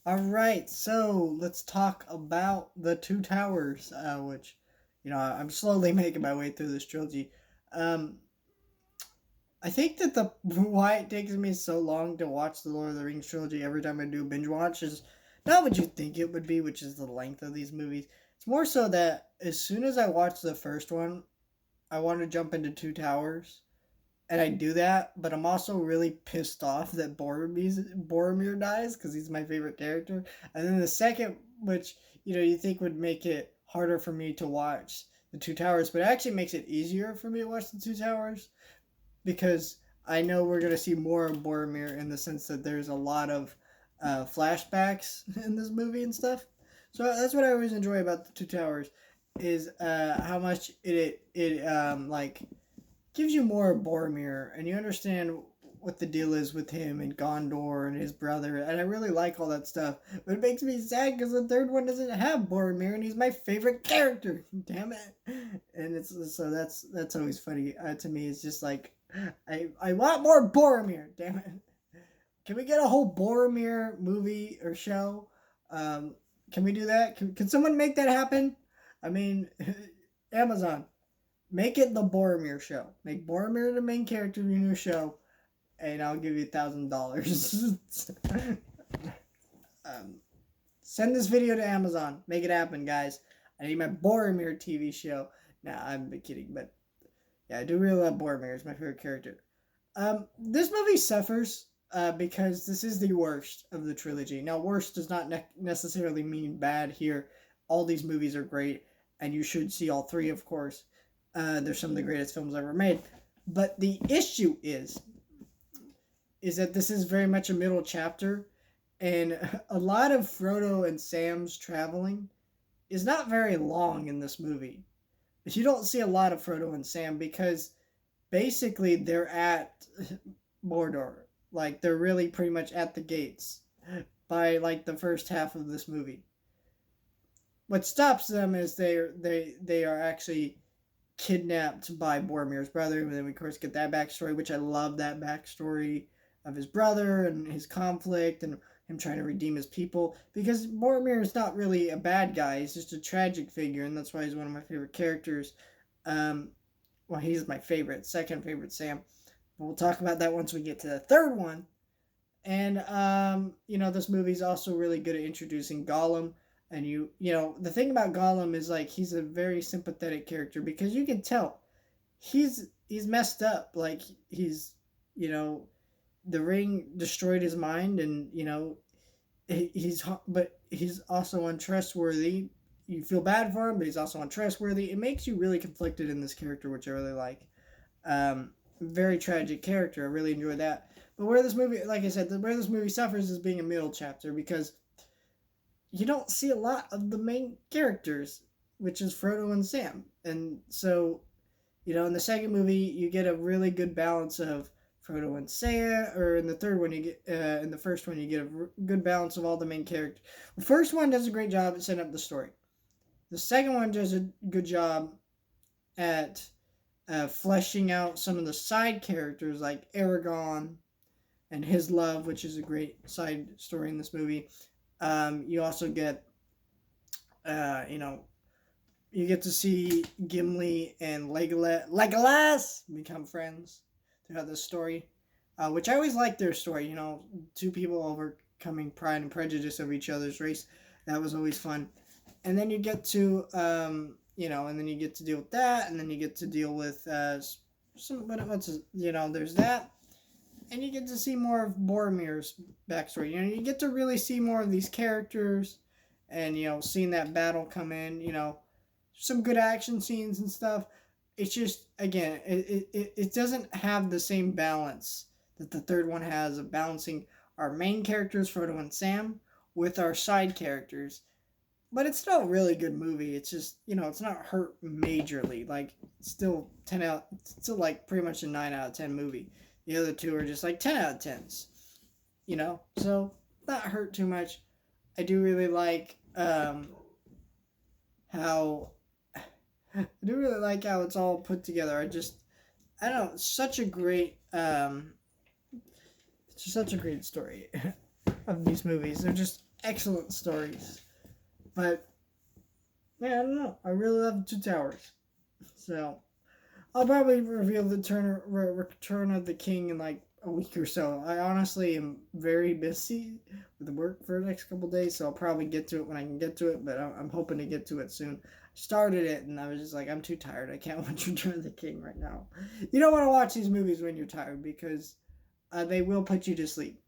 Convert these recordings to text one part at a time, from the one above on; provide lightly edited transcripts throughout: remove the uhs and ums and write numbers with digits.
All right, so let's talk about the Two Towers, which, I'm slowly making my way through this trilogy. Um, I think that the why it takes me so long to watch the Lord of the Rings trilogy every time I do binge watch is not what you think it would be, which is the length of these movies. It's more so that as soon as I watch the first one, I want to jump into Two Towers, and I do that, but I'm also really pissed off that Boromir dies because he's my favorite character. And then the second, which you think would make it harder for me to watch the Two Towers, but it actually makes it easier for me to watch the Two Towers because I know we're gonna see more of Boromir in the sense that there's a lot of flashbacks in this movie and stuff. So that's what I always enjoy about the Two Towers is how much it like gives you more of Boromir, and you understand what the deal is with him and Gondor and his brother, and I really like all that stuff. But it makes me sad because the third one doesn't have Boromir, and he's my favorite character. Damn it! And it's so that's always funny to me. It's just like I want more Boromir. Damn it! Can we get a whole Boromir movie or show? Can we do that? Can someone make that happen? I mean, Amazon, make it the Boromir show. Make Boromir the main character of your new show, and I'll give you $1,000. um, Send this video to Amazon. Make it happen, guys. I need my Boromir TV show. Nah, I'm kidding, but yeah, I do really love Boromir. It's my favorite character. This movie suffers because this is the worst of the trilogy. Now, worst does not necessarily mean bad here. All these movies are great, and you should see all three, of course. They're some of the greatest films ever made. But the issue is that this is very much a middle chapter, and a lot of Frodo and Sam's traveling is not very long in this movie. You don't see a lot of Frodo and Sam because basically they're at Mordor. Like they're really pretty much at the gates by like the first half of this movie. What stops them is they are actually kidnapped by Boromir's brother, and then we of course get that backstory, which I love that backstory of his brother and his conflict and him trying to redeem his people. Because Boromir is not really a bad guy; he's just a tragic figure, and that's why he's one of my favorite characters. Um, well, he's my favorite, second favorite Sam. But we'll talk about that once we get to the third one. And this movie's also really good at introducing Gollum. And the thing about Gollum is like he's a very sympathetic character because you can tell he's messed up. Like he's you know the ring destroyed his mind, and but he's also untrustworthy. You feel bad for him, but he's also untrustworthy. It makes you really conflicted in this character, which I really like. Very tragic character. I really enjoy that. But where this movie, like I said, where this movie suffers is being a middle chapter because you don't see a lot of the main characters, which is Frodo and Sam. And so, in the second movie, you get a really good balance of Frodo and Sam, or in the third one, in the first one, you get a good balance of all the main characters. The first one does a great job at setting up the story. The second one does a good job at fleshing out some of the side characters like Aragorn and his love, which is a great side story in this movie. You also get, you know, you get to see Gimli and Legolas become friends throughout this story, which I always like their story. Two people overcoming pride and prejudice of each other's race. That was always fun. And then you get to, and then you get to deal with that, and then you get to deal with there's that, and you get to see more of Boromir's backstory. You get to really see more of these characters, and seeing that battle come in. Some good action scenes and stuff. It's just again, it doesn't have the same balance that the third one has of balancing our main characters Frodo and Sam with our side characters. But it's still a really good movie. It's just it's not hurt majorly. Like it's still 10 out. It's still like pretty much a 9 out of 10 movie. The other two are just like 10 out of 10s. So not hurt too much. I do really like how it's all put together. I don't know, it's such a great it's such a great story of these movies. They're just excellent stories. But yeah, I don't know. I really love Two Towers. So I'll probably reveal the Return of the King in like a week or so. I honestly am very busy with work for the next couple days, so I'll probably get to it when I can get to it. But I'm hoping to get to it soon. I started it and I was just like, I'm too tired. I can't watch Return of the King right now. You don't want to watch these movies when you're tired because they will put you to sleep.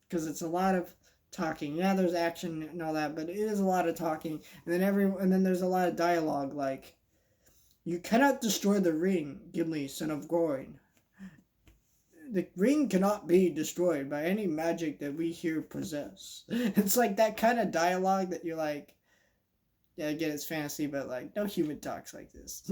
Because it's a lot of talking. Yeah, there's action and all that, but it is a lot of talking. And then there's a lot of dialogue like, "You cannot destroy the ring, Gimli, son of Groin. The ring cannot be destroyed by any magic that we here possess." It's like that kind of dialogue that you're like, yeah, I get it's fantasy, but like no human talks like this.